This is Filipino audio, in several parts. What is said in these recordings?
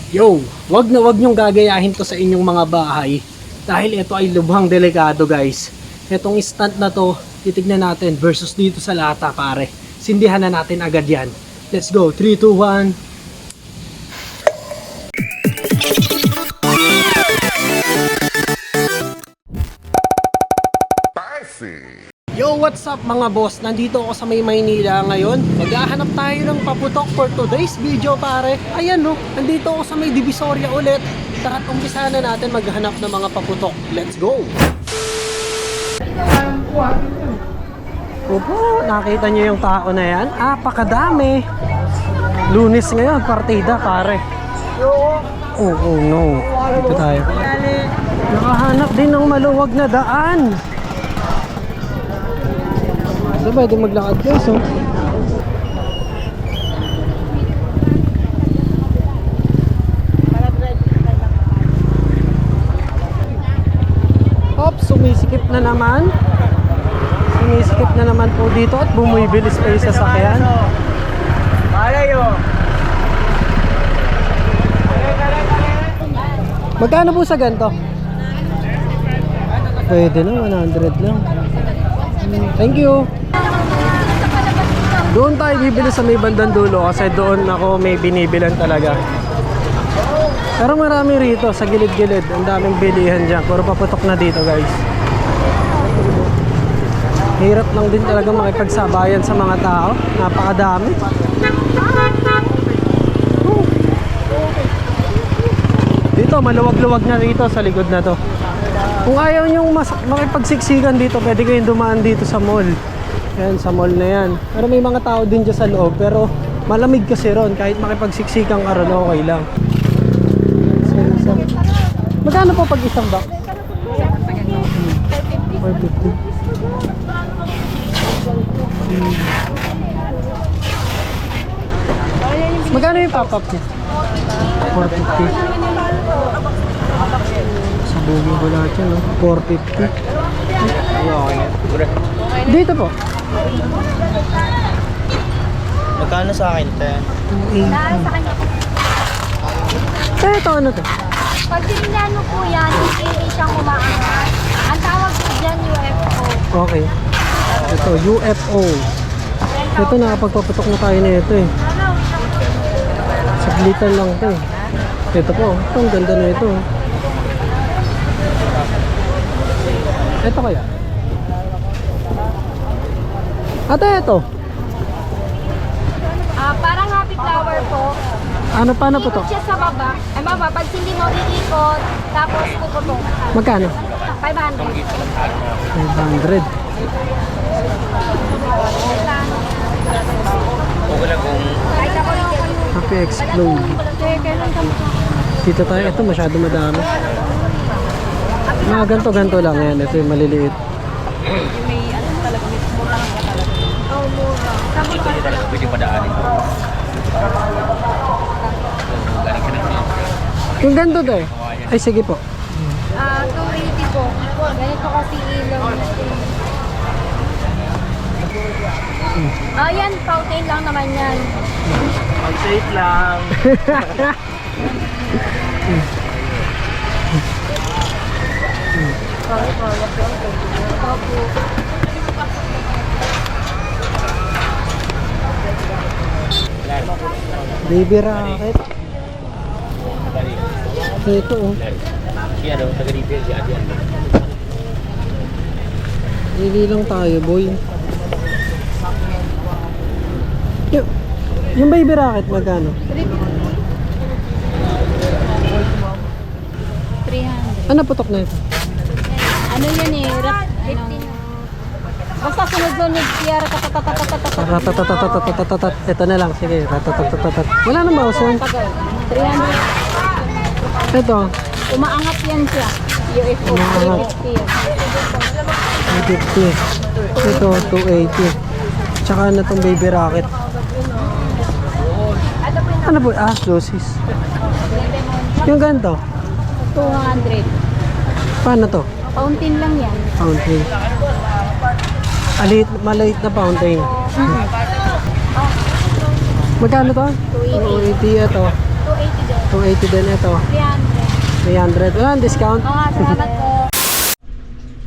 Yo, wag na wag niyong gagayahin to sa inyong mga bahay dahil ito ay lubhang delikado guys. Itong stand na to, titignan natin versus dito sa lata pare. Sindihan na natin agad yan. Let's go, 3, 2, 1. Yo, what's up mga boss? Nandito ako sa may Maynila ngayon. Maghahanap tayo ng paputok for today's video pare. Ayan no, nandito ako sa may Divisoria ulit. Tara't umpisa na natin maghanap ng mga paputok. Let's go! Opo, nakita niyo yung tao na yan? Pakadami. Lunes ngayon, partida pare. Oh no. Dito tayo. Nakahanap din ng maluwag na daan. So, pwede maglakad guys, oh. Hop, sumisikip na naman. Sumisikip na naman po dito at bumibilis pa yung sasakyan. Magkano po sa ganito? Pwede na, 100 lang. Thank you. Doon tayo bibili sa may bandang dulo kasi doon ako may binibilan talaga. Pero marami rito sa gilid-gilid. Ang daming bilihan dyan. Puro paputok na dito guys. Hirap lang din talaga makipagsabayan sa mga tao. Napakadami. Dito maluwag-luwag na rito sa likod na to. Kung ayaw nyo makipagsiksikan dito, pwede kayong dumaan dito sa mall. Ayan, sa mall na yan. Pero may mga tao din dyan sa loob. Pero malamig kasi ron. Kahit makipagsiksikan ka ron, okay lang. Magkano po pag isang box? 450. Magkano yung pop-up niya? 450. Sabugin ko lahat yan, no? 450. Dito po. Magkano sa akin, te? 280. Ito ano to? Pag tinignan mo po yan, hindi siyang umaangat. Ang tawag po dyan, UFO. Okay. Ito, UFO. Ito, nakapagpaputok na tayo na ito eh. Saglitan lang ito eh. Ito po, ito ang ganda na ito. Ito kaya? Ate, ito. Parang happy flower po. Ano, paano po to? Ikot siya sa baba. Ay baba, pag hindi mo iikot, tapos puputok. Magkano? 500. 500. Happy Explode. Dito tayo. Ito masyado madami. Mga ganto-ganto lang yan. Ito yung maliliit. May ano talaga, may murang ka talaga. Oh, mura. Ito nyo talaga pwede padaanin. Yung ganto to eh. Ay sige po. 280 po. Ganito kasi ilaw natin. Yan, fountain lang naman yan. Mag-safe lang. Baby rocket. Ito oh. Kaya daw, taga-repair si Adyan. Hindi lang tayo boy. Yung baby rocket magkano? 300. Ano putok na ito? Ano yan eh? Basta sunod-sunod siya. Ratatatatatatatat. Ito na lang, sige. Ratatatatat. Wala nang mausan. 300. Ito. Umaangat yan siya. UFO. Umaangat. 250. Ito, 280. Tsaka na itong baby rocket. Ano po? Lucis. Yung ganito. 200. Paano to? Fountain lang yan. Fountain. Maliit na fountain. Magkano to? 280. 280 ito. 280 din. 280 din ito. 300. 300. Wala ang discount. Oo, salamat po.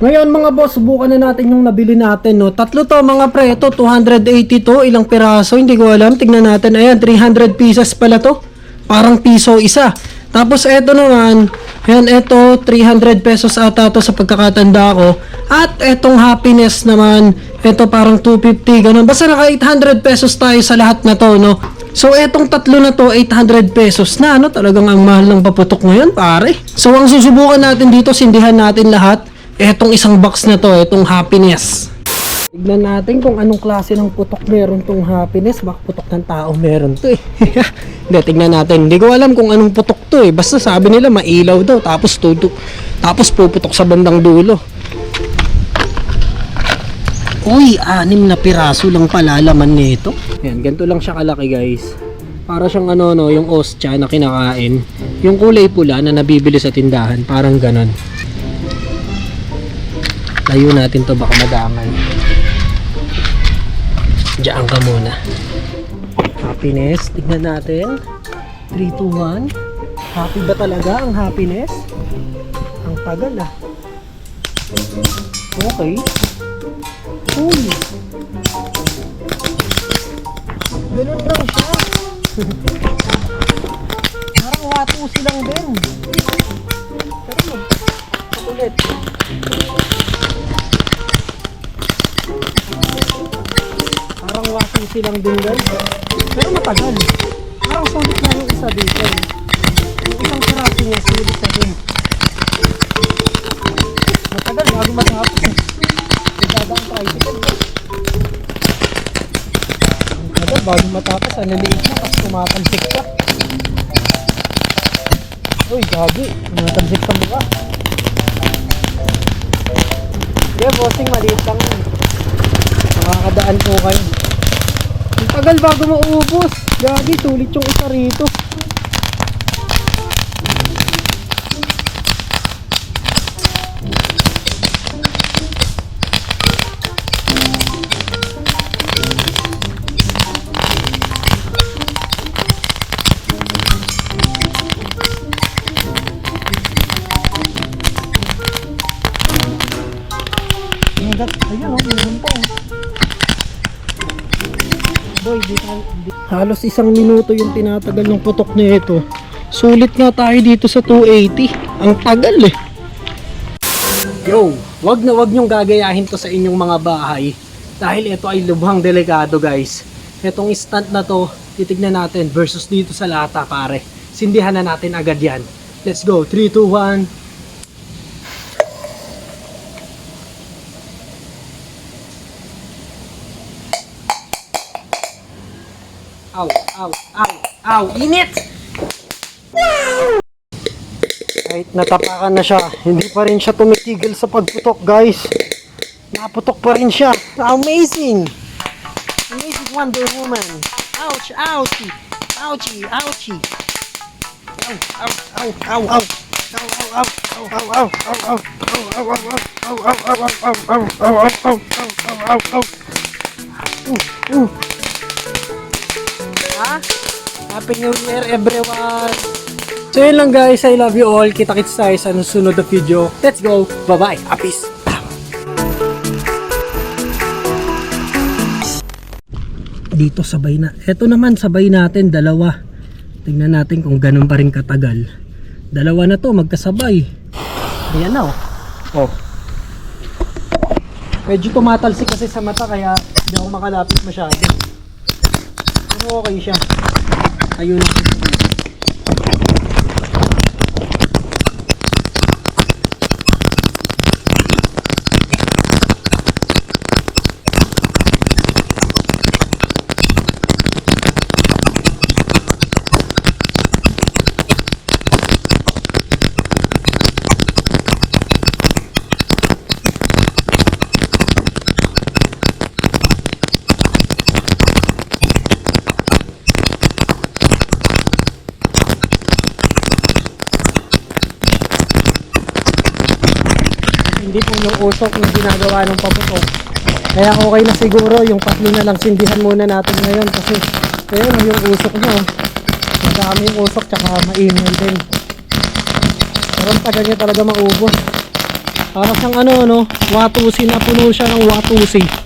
Ngayon mga boss, subukan na natin yung nabili natin, no. Tatlo to mga pre, ito 280 to, ilang piraso, hindi ko alam. Tignan natin, ayan, 300 pieces pala to. Parang piso isa. Tapos eto naman, ayan, eto 300 pesos ata to sa pagkakatanda ko. At etong happiness naman, eto parang 250, ganun. Basta naka 800 pesos tayo sa lahat na to, no. So etong tatlo na to, 800 pesos na, ano, talagang ang mahal ng paputok ngayon, pare. So ang susubukan natin dito, sindihan natin lahat. Etong isang box na to, etong happiness. Tignan natin kung anong klase ng putok meron tong happiness. Baka putok ng tao meron to eh. Hindi, tignan natin. Hindi ko alam kung anong putok to eh. Basta sabi nila mailaw daw. Tapos puputok sa bandang dulo. Uy, 6 na piraso lang pala laman nito. Ayan, ganito lang siya kalaki guys. Para siyang ano no, yung ostya na kinakain. Yung kulay pula na nabibili sa tindahan. Parang ganon. Tayo natin to, baka madamay. Diyan ka muna. Happiness, tignan natin. 3, 2, 1. Happy ba talaga ang happiness? Ang tagal ah. Okay. Uy. Ganun lang siya. Parang watusi lang din. Pero ulit. Parang wasusi lang din guys. Pero matagal. Parang sulit na yung isa dito. Yung isang piraso niya, sulit na din. Matagal, bago matapos eh. Nagdadang tricycle ba? Matagal, bago matapos. Ang liliit na, tapos tumatalsik ka. Uy, gabi. Tumatalsik sa mukha. Hindi, bossing, maliit lang yun. Nakakadaan po kayo. Ang tagal bago maubos. Gagi, sulit yung isa rito. Ayun, meron pa. Boy, halos 1 minuto yung tinatagal ng putok nito. Sulit nga tayo dito sa 280. Ang tagal eh. Yo, wag na wag nyong gagayahin to sa inyong mga bahay. Dahil ito ay lubhang delikado guys. Etong stand na to, titignan natin versus dito sa lata pare. Sindihan na natin agad yan. Let's go, 3, 2, 1. Ow, ow, ow, ow, init! Kahit natapakan na siya, hindi pa rin siya tumitigil sa pagputok guys. Naputok pa rin siya. Amazing! Amazing Wonder Woman. Ouch, ouchie, ouchie, ouchie. Ow, ow, ow, ow, ow. Ow, ow, ow, ow, ow, ow, ow, ow, ow, ow, ow, ow, ow, ow, ow, ow, ow, ow, ow. Happy New Year everyone! So yun lang guys, I love you all. Kita-kits tayo sa susunod na video. Let's go! Bye-bye! Peace! Dito sabay na. Eto naman sabay natin, dalawa. Tingnan natin kung ganun pa rin katagal. Dalawa na to, magkasabay. Ayan na oh. Oh. Medyo tumatalsik kasi sa mata kaya hindi ako makalapit masyado. Pero okay siya. Ayun na. Hindi po yung usok yung ginagawa ng paputok. Kaya okay na siguro yung 3 na lang sindihan muna natin ngayon kasi ayun yung usok nyo. Madami yung usok tsaka maingal din. Pero ang tagal niya talaga maubos. Para siyang ano, watusi na puno siya ng watusi.